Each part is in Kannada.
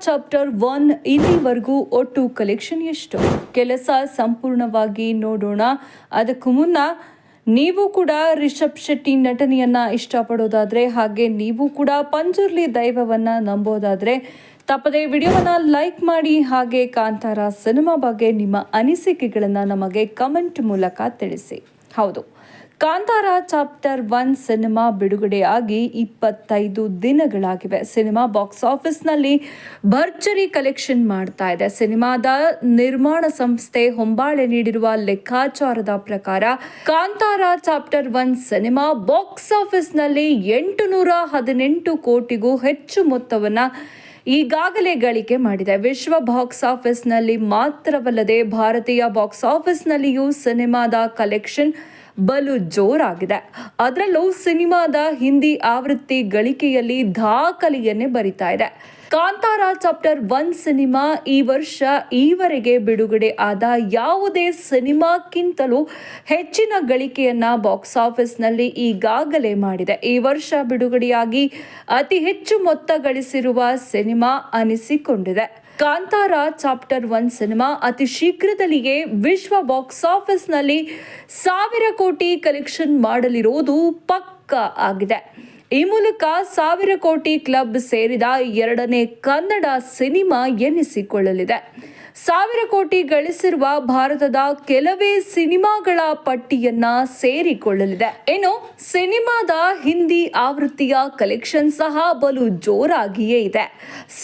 ಚಾಪ್ಟರ್ 1 ಇಲ್ಲಿವರೆಗೂ ಒಟ್ಟು ಕಲೆಕ್ಷನ್ ಎಷ್ಟು? ಕೆಲಸ ಸಂಪೂರ್ಣವಾಗಿ ನೋಡೋಣ. ಅದಕ್ಕೂ ಮುನ್ನ ನೀವು ಕೂಡ ರಿಷಬ್ ಶೆಟ್ಟಿ ನಟನೆಯನ್ನ ಇಷ್ಟಪಡೋದಾದ್ರೆ, ಹಾಗೆ ನೀವು ಕೂಡ ಪಂಜುರ್ಲಿ ದೈವವನ್ನ ನಂಬೋದಾದ್ರೆ ತಪ್ಪದೆ ವಿಡಿಯೋವನ್ನ ಲೈಕ್ ಮಾಡಿ. ಹಾಗೆ ಕಾಂತಾರ ಸಿನಿಮಾ ಬಗ್ಗೆ ನಿಮ್ಮ ಅನಿಸಿಕೆಗಳನ್ನು ನಮಗೆ ಕಮೆಂಟ್ ಮೂಲಕ ತಿಳಿಸಿ. ಹೌದು, ಕಾಂತಾರ ಚಾಪ್ಟರ್ 1 ಸಿನಿಮಾ ಬಿಡುಗಡೆಯಾಗಿ 25 ದಿನಗಳಾಗಿವೆ. ಸಿನಿಮಾ ಬಾಕ್ಸ್ ಆಫೀಸ್ನಲ್ಲಿ ಭರ್ಜರಿ ಕಲೆಕ್ಷನ್ ಮಾಡ್ತಾ ಇದೆ. ಸಿನಿಮಾದ ನಿರ್ಮಾಣ ಸಂಸ್ಥೆ ಹೊಂಬಾಳೆ ನೀಡಿರುವ ಲೆಕ್ಕಾಚಾರದ ಪ್ರಕಾರ ಕಾಂತಾರ ಚಾಪ್ಟರ್ 1 ಸಿನಿಮಾ ಬಾಕ್ಸ್ ಆಫೀಸ್ನಲ್ಲಿ 818 ಕೋಟಿಗೂ ಹೆಚ್ಚು ಮೊತ್ತವನ್ನ ಈಗಾಗಲೇ ಗಳಿಕೆ ಮಾಡಿದೆ. ವಿಶ್ವ ಬಾಕ್ಸ್ ಆಫೀಸ್ನಲ್ಲಿ ಮಾತ್ರವಲ್ಲದೆ ಭಾರತೀಯ ಬಾಕ್ಸ್ ಆಫೀಸ್ನಲ್ಲಿಯೂ ಸಿನಿಮಾದ ಕಲೆಕ್ಷನ್ ಬಲು ಜೋರಾಗಿದೆ. ಅದರಲ್ಲೂ ಸಿನಿಮಾದ ಹಿಂದಿ ಆವೃತ್ತಿ ಗಳಿಕೆಯಲ್ಲಿ ದಾಖಲೆಯನ್ನೇ ಬರಿತಾ ಇದೆ. ಕಾಂತಾರ ಚಾಪ್ಟರ್ 1 ಸಿನಿಮಾ ಈ ವರ್ಷ ಈವರೆಗೆ ಬಿಡುಗಡೆ ಆದ ಯಾವುದೇ ಸಿನಿಮಾಕ್ಕಿಂತಲೂ ಹೆಚ್ಚಿನ ಗಳಿಕೆಯನ್ನ ಬಾಕ್ಸ್ ಆಫೀಸ್ನಲ್ಲಿ ಈಗಾಗಲೇ ಮಾಡಿದೆ. ಈ ವರ್ಷ ಬಿಡುಗಡೆಯಾಗಿ ಅತಿ ಹೆಚ್ಚು ಮೊತ್ತ ಗಳಿಸಿರುವ ಸಿನಿಮಾ ಅನಿಸಿಕೊಂಡಿದೆ. ಕಾಂತಾರ ಚಾಪ್ಟರ್ 1 ಸಿನಿಮಾ ಅತಿ ಶೀಘ್ರದಲ್ಲಿಯೇ ವಿಶ್ವ ಬಾಕ್ಸ್ ಆಫೀಸ್ನಲ್ಲಿ 1000 ಕೋಟಿ ಕಲೆಕ್ಷನ್ ಮಾಡಲಿರುವುದು ಪಕ್ಕಾ ಆಗಿದೆ. ಈ ಮೂಲಕ 1000 ಕೋಟಿ ಕ್ಲಬ್ ಸೇರಿದ 2ನೇ ಕನ್ನಡ ಸಿನಿಮಾ ಎನ್ನಿಸಿಕೊಳ್ಳಲಿದೆ. 1000 ಕೋಟಿ ಗಳಿಸಿರುವ ಭಾರತದ ಕೆಲವೇ ಸಿನಿಮಾಗಳ ಪಟ್ಟಿಯನ್ನ ಸೇರಿಕೊಳ್ಳಲಿದೆ. ಇನ್ನು ಸಿನಿಮಾದ ಹಿಂದಿ ಆವೃತ್ತಿಯ ಕಲೆಕ್ಷನ್ ಸಹ ಬಲು ಜೋರಾಗಿಯೇ ಇದೆ.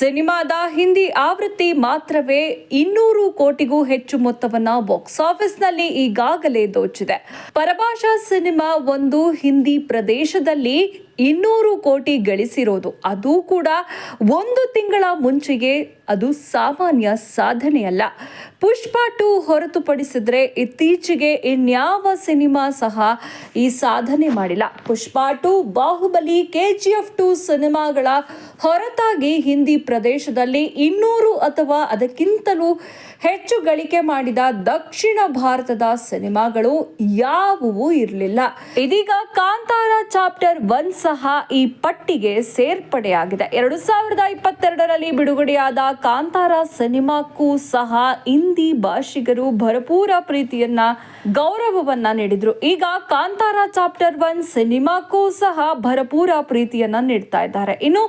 ಸಿನಿಮಾದ ಹಿಂದಿ ಆವೃತ್ತಿ ಮಾತ್ರವೇ 200 ಕೋಟಿಗೂ ಹೆಚ್ಚು ಮೊತ್ತವನ್ನ ಬಾಕ್ಸ್ ಆಫೀಸ್ನಲ್ಲಿ ಈಗಾಗಲೇ ದೋಚಿದೆ. ಪರಭಾಷಾ ಸಿನಿಮಾ ಒಂದು ಹಿಂದಿ ಪ್ರದೇಶದಲ್ಲಿ 200 ಕೋಟಿ ಗಳಿಸಿರೋದು, ಅದು ಕೂಡ 1 ತಿಂಗಳ ಮುಂಚೆಗೆ, ಅದು ಸಾಮಾನ್ಯ ಸಾಧನೆಯಲ್ಲ. ಪುಷ್ಪ 2 ಹೊರತುಪಡಿಸಿದ್ರೆ ಇತ್ತೀಚೆಗೆ ಇನ್ಯಾವ ಸಿನಿಮಾ ಸಹ ಈ ಸಾಧನೆ ಮಾಡಿಲ್ಲ. ಪುಷ್ಪ 2, ಬಾಹುಬಲಿ, KGF 2 ಸಿನಿಮಾಗಳ ಹೊರತಾಗಿ ಹಿಂದಿ ಪ್ರದೇಶದಲ್ಲಿ 200 ಅಥವಾ ಅದಕ್ಕಿಂತಲೂ ಹೆಚ್ಚು ಗಳಿಕೆ ಮಾಡಿದ ದಕ್ಷಿಣ ಭಾರತದ ಸಿನಿಮಾಗಳು ಯಾವುವೂ ಇರಲಿಲ್ಲ. ಇದೀಗ ಕಾಂತಾರ ಚಾಪ್ಟರ್ 1 ಸಹ ಈ ಪಟ್ಟಿಗೆ ಸೇರ್ಪಡೆಯಾಗಿದೆ. 2022ರಲ್ಲಿ ಬಿಡುಗಡೆಯಾದ ಕಾಂತಾರ ಸಿನಿಮಾಕ್ಕೂ ಸಹ ಹಿಂದಿ ಭಾಷಿಗರು ಭರಪೂರ ಪ್ರೀತಿಯನ್ನ, ಗೌರವವನ್ನ ನೀಡಿದ್ರು. ಈಗ ಕಾಂತಾರ ಚಾಪ್ಟರ್ 1 ಸಿನಿಮಾಕ್ಕೂ ಸಹ ಭರಪೂರ ಪ್ರೀತಿಯನ್ನ ನೀಡ್ತಾ ಇದ್ದಾರೆ. ಇನ್ನು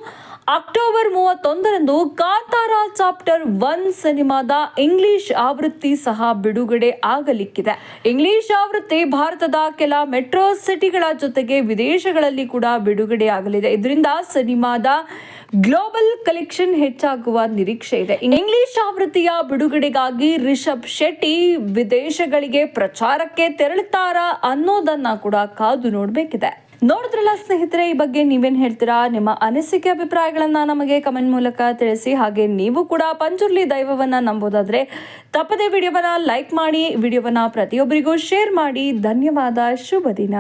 ಅಕ್ಟೋಬರ್ 31ರಂದು ಕಾಂತಾರ ಚಾಪ್ಟರ್ 1 ಸಿನಿಮಾದ ಇಂಗ್ಲಿಷ್ ಆವೃತ್ತಿ ಸಹ ಬಿಡುಗಡೆ ಆಗಲಿಕ್ಕಿದೆ. ಇಂಗ್ಲಿಷ್ ಆವೃತ್ತಿ ಭಾರತದ ಕೆಲ ಮೆಟ್ರೋ ಸಿಟಿಗಳ ಜೊತೆಗೆ ವಿದೇಶಗಳಲ್ಲಿ ಕೂಡ ಬಿಡುಗಡೆ ಆಗಲಿದೆ. ಇದರಿಂದ ಸಿನಿಮಾದ ಗ್ಲೋಬಲ್ ಕಲೆಕ್ಷನ್ ಹೆಚ್ಚಾಗುವ ನಿರೀಕ್ಷೆ ಇದೆ. ಇಂಗ್ಲಿಷ್ ಆವೃತ್ತಿಯ ಬಿಡುಗಡೆಗಾಗಿ ರಿಷಬ್ ಶೆಟ್ಟಿ ವಿದೇಶಗಳಿಗೆ ಪ್ರಚಾರಕ್ಕೆ ತೆರಳುತ್ತಾರಾ ಅನ್ನೋದನ್ನ ಕೂಡ ಕಾದು ನೋಡಬೇಕಿದೆ. ನೋಡಿದ್ರಲ್ಲ ಸ್ನೇಹಿತರೆ, ಈ ಬಗ್ಗೆ ನೀವೇನು ಹೇಳ್ತೀರಾ? ನಿಮ್ಮ ಅನಿಸಿಕೆ ಅಭಿಪ್ರಾಯಗಳನ್ನ ನಮಗೆ ಕಮೆಂಟ್ ಮೂಲಕ ತಿಳಿಸಿ. ಹಾಗೆ ನೀವು ಕೂಡ ಪಂಜುರ್ಲಿ ದೈವವನ್ನ ನಂಬೋದಾದ್ರೆ ತಪ್ಪದೆ ವಿಡಿಯೋವನ್ನ ಲೈಕ್ ಮಾಡಿ, ವಿಡಿಯೋವನ್ನ ಪ್ರತಿಯೊಬ್ಬರಿಗೂ ಶೇರ್ ಮಾಡಿ. ಧನ್ಯವಾದ. ಶುಭ ದಿನ.